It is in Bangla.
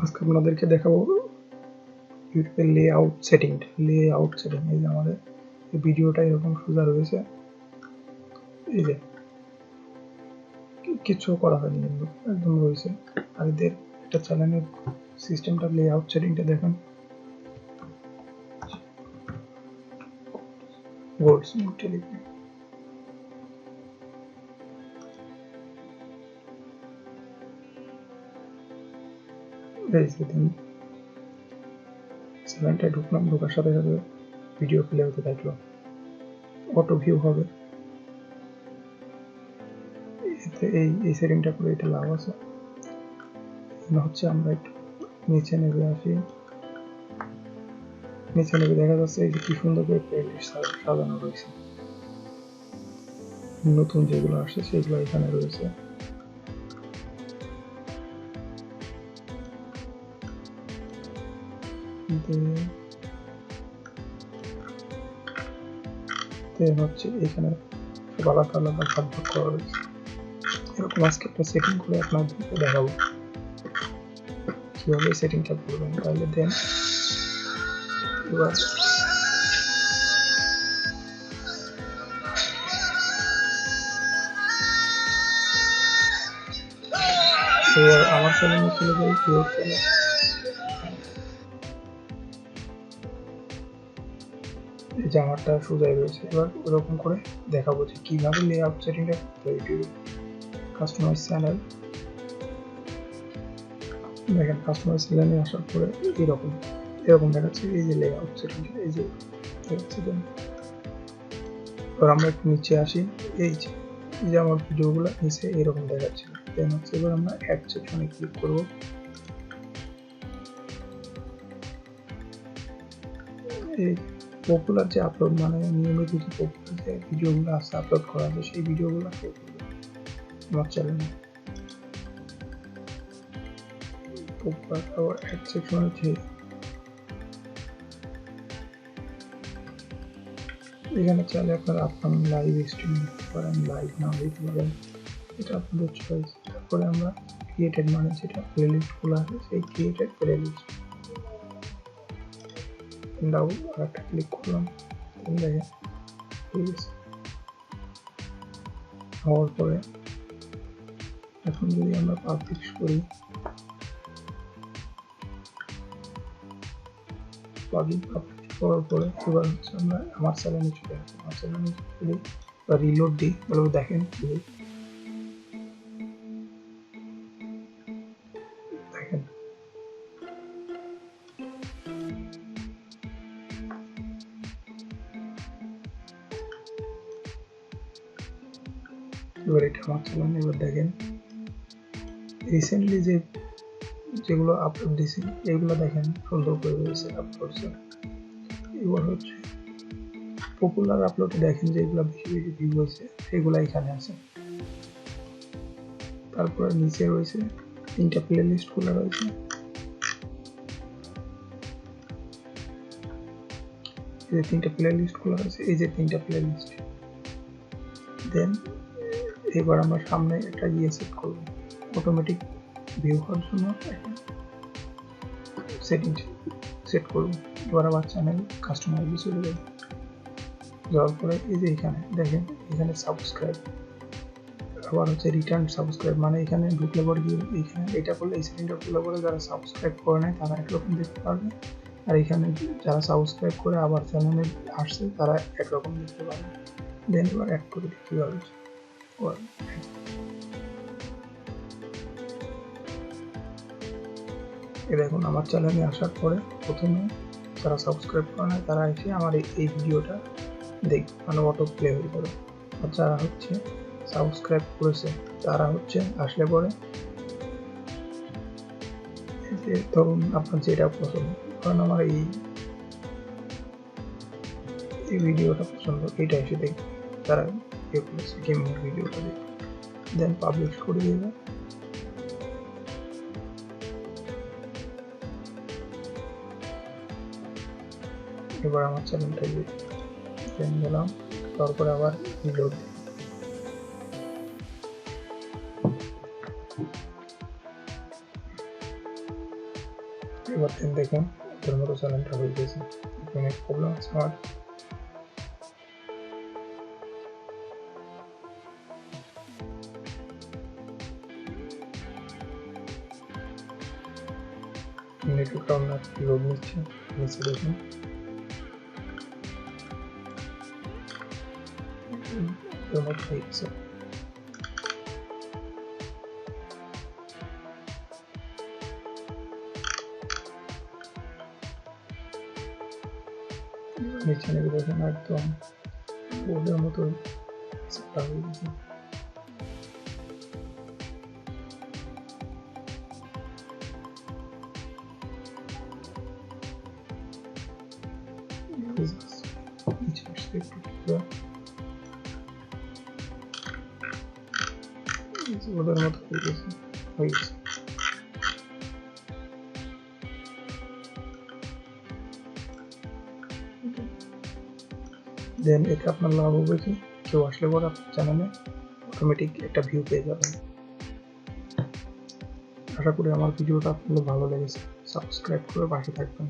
আজকে আপনাদেরকে দেখাবো ইউটিউবের লেআউট সেটিং। এই যে আমাদের ভিডিওটা এরকম সোজা রয়েছে, এই যে কিছু করা হয়নি কিন্তু একদম রয়েছে। আর এদের একটা চ্যানেলের সিস্টেমটা লেআউট সেটিংটা দেখেন, গোল্ডস টেলিগ্রাম এই সেদিন চ্যানেলটা ঢুকলাম, ঢোকার সাথে সাথে ভিডিও প্লে হতে থাকলো, অটো ভিউ হবে। এতে এই সেটিংটা করে এটা লাভ আছে। হচ্ছে আমরা একটু নিচে নেমে আসি, নিচে নেমে দেখা যাচ্ছে এই যে কি সুন্দর করে প্লেলিস্ট সাজানো রয়েছে, নতুন যেগুলো আসছে সেগুলো এখানে রয়েছে। হচ্ছে এখানে সব আলাদা আলাদা ভাগ ভাগ করা রয়েছে। এরকম আজকে একটা সেটিং করে আপনাদেরকে দেখাবো কিভাবে সেটিংটা করবেন। তাহলে দেন এবার আমার চ্যানেলে চলে যাই, ভিউর চ্যানেল। এই যে আমারটা সোজাই রয়েছে। এবার ওরকম করে দেখাবো যে কিভাবে লেআউট সেটিংটা করতে হয়। ইউটিউবে কাস্টমাইজ চ্যানেল, দেখেন কাস্টমাইজ চ্যানেলে আসার পরে এরকম দেখাচ্ছে। এই যে লেআউট সেটিংটা এই যে দেখাচ্ছে। এবার আমরা একটু নিচে আসি, এই যে আমার ভিডিওগুলো নিচে এরকম দেখাচ্ছিল। দেন হচ্ছে এবার আমরা অ্যাড সেকশনে ক্লিক করব। এই পপুলার যে আপলোড, মানে নিয়মিত যে পপুলার যে ভিডিওগুলো আছে আপলোড করা আছে, সেই ভিডিওগুলো শো করবে আমার চ্যানেলে। পপুলার আবার অ্যাড সেকশন হচ্ছে এখানে চাইলে আপনারা লাইভ স্ট্রিম দিতে পারেন, লাইভ নাও দিতে পারেন, এটা আপনাদের চয়েস। তারপরে আমরা ক্রিয়েটেড, মানে যেটা প্লেলিস্ট খোলা আছে সেই ক্রিয়েটেড প্লেলিস্ট দাও, আর একটা ক্লিক করলাম। দেখেন হওয়ার পরে এখন যদি আমরা পাবলিশ করি, পাবলিশ করার পরে এবার হচ্ছে আমরা আমার চ্যানেলে চলে আসি। আমার চ্যানেলে চলে বা রিলোড দিই, তাহলে দেখেন দেখেন এবার এটা আমার চ্যানেল। এবার দেখেন রিসেন্টলি যেগুলো আপলোড দিয়েছি এগুলো দেখেন সুন্দর করে রয়েছে আপলোড। এবার হচ্ছে পপুলার আপলোডে দেখেন যেগুলো বেশি বেশি ভিউ হয়েছে সেগুলো এখানে আছে। তারপরে নিচে রয়েছে 3টা প্লেলিস্ট খোলা রয়েছে। এই যে 3টা প্লেলিস্ট খোলা রয়েছে, এই যে 3টা প্লেলিস্ট। দেন এবার আমরা সামনে একটা সেট করব, অটোমেটিক ভিউ হওয়ার জন্য একটা সেটিং সেট করব। এবার আবার চ্যানেল কাস্টমাইজে চলে যাবে। যাওয়ার পরে এই যে এখানে দেখেন, এখানে সাবস্ক্রাইব, আবার হচ্ছে রিটার্ন সাবস্ক্রাইব, মানে এখানে ঢুকলে পরে কি এখানে এটা করলে, এই সেটিংটা করলে পরে যারা সাবস্ক্রাইব করে নেয় তারা একরকম দেখতে পারবে, আর এখানে যারা সাবস্ক্রাইব করে আবার চ্যানেলে আসছে তারা একরকম দেখতে পারবে। দেন এবার অ্যাড করে দিই কীভাবে। দেখুন আমার চ্যানেলে আসার পরে প্রথমে যারা সাবস্ক্রাইব করে নেয় তারা এসে আমার এই ভিডিওটা দেখবে, মানে অটো প্লে হয়ে যাবে। আর যারা হচ্ছে সাবস্ক্রাইব করেছে তারা হচ্ছে আসলে পরে যে ধরুন আপনার যেটা পছন্দ, কারণ আমার এই ভিডিওটা পছন্দ, এইটা এসে দেখবে তারা ইয়ে করেছে গেমিং ভিডিওটা দেখবে। দেন পাবলিশ করে দেবে। এবার আমার চ্যানেলটা দিলাম, তারপরে আবার রিলোড দিই। এবার দেখুন ওদের মতো চ্যানেলটা হয়ে গেছে। অনেক প্রবলেম আছে আমার। নেটওয়ার্ক আপনার লোড নিচ্ছে, নিচে দেখুন ওদের মতো হয়ে গেছে। নিচে নেমে দেখুন একদম বোর্ডের মতো হয়ে গেছে। নিচে আসতে একটু ওদের মতো হয়ে গেছে। দেন এতে আপনার লাভ হবে কি, কেউ আসলে পর আপনার চ্যানেলে অটোমেটিক একটা ভিউ পেয়ে যাবেন। আশা করি আমার ভিডিওটা আপনাদের ভালো লেগেছে। সাবস্ক্রাইব করে পাশে থাকবেন।